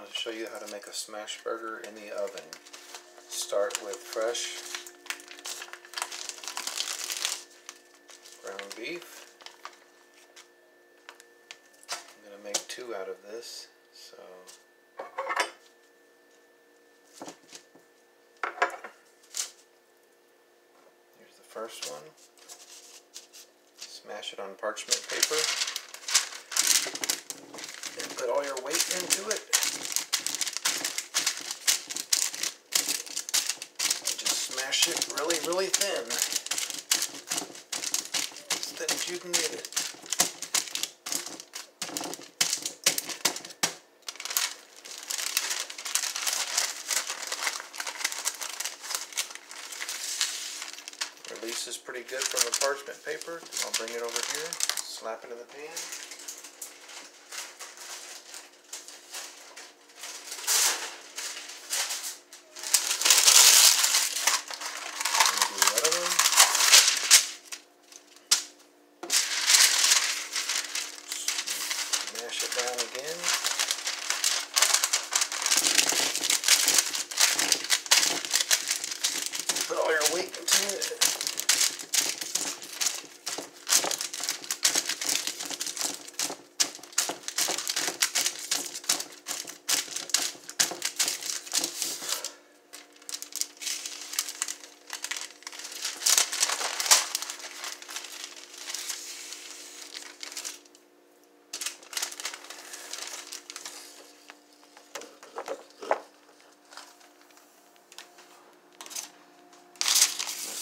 want to show you how to make a smash burger in the oven. Start with fresh ground beef. I'm going to make 2 out of this. So here's the first one. Smash it on parchment paper. And put all your weight into it. And just smash it really, really thin. As thin as you can get it. Release is pretty good from the parchment paper. I'll bring it over here, slap it in the pan. And do the other one. Mash it down again. Put all your weight into it.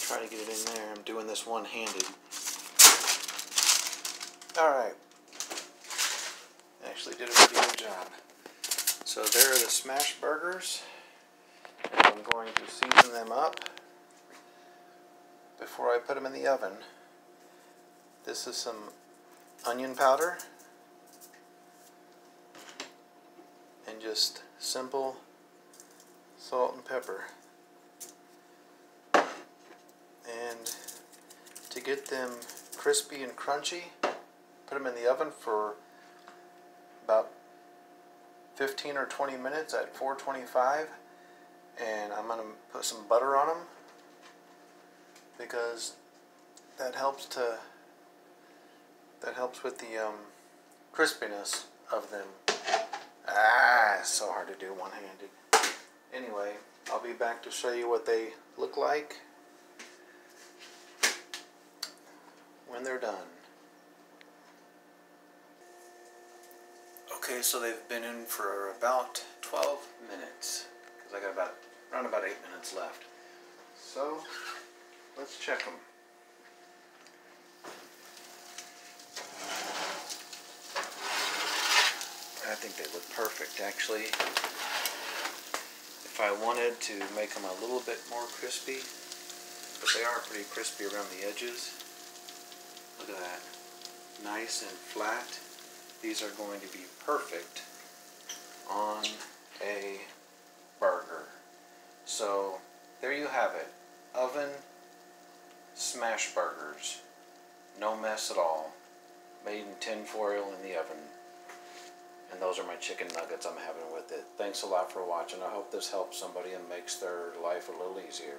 Try to get it in there. I'm doing this one-handed. Alright. Actually did a pretty good job. So there are the smash burgers. I'm going to season them up before I put them in the oven. This is some onion powder and just simple salt and pepper. And to get them crispy and crunchy, put them in the oven for about 15 or 20 minutes at 425, and I'm going to put some butter on them because that helps with the crispiness of them. It's so hard to do one-handed. Anyway, I'll be back to show you what they look like when they're done. Okay, so they've been in for about 12 minutes because I got around about 8 minutes left. So let's check them. I think they look perfect, actually. If I wanted to make them a little bit more crispy, but they are pretty crispy around the edges. Look at that. Nice and flat. These are going to be perfect on a burger. So there you have it. Oven smash burgers. No mess at all. Made in tin foil in the oven. And those are my chicken nuggets I'm having with it. Thanks a lot for watching. I hope this helps somebody and makes their life a little easier.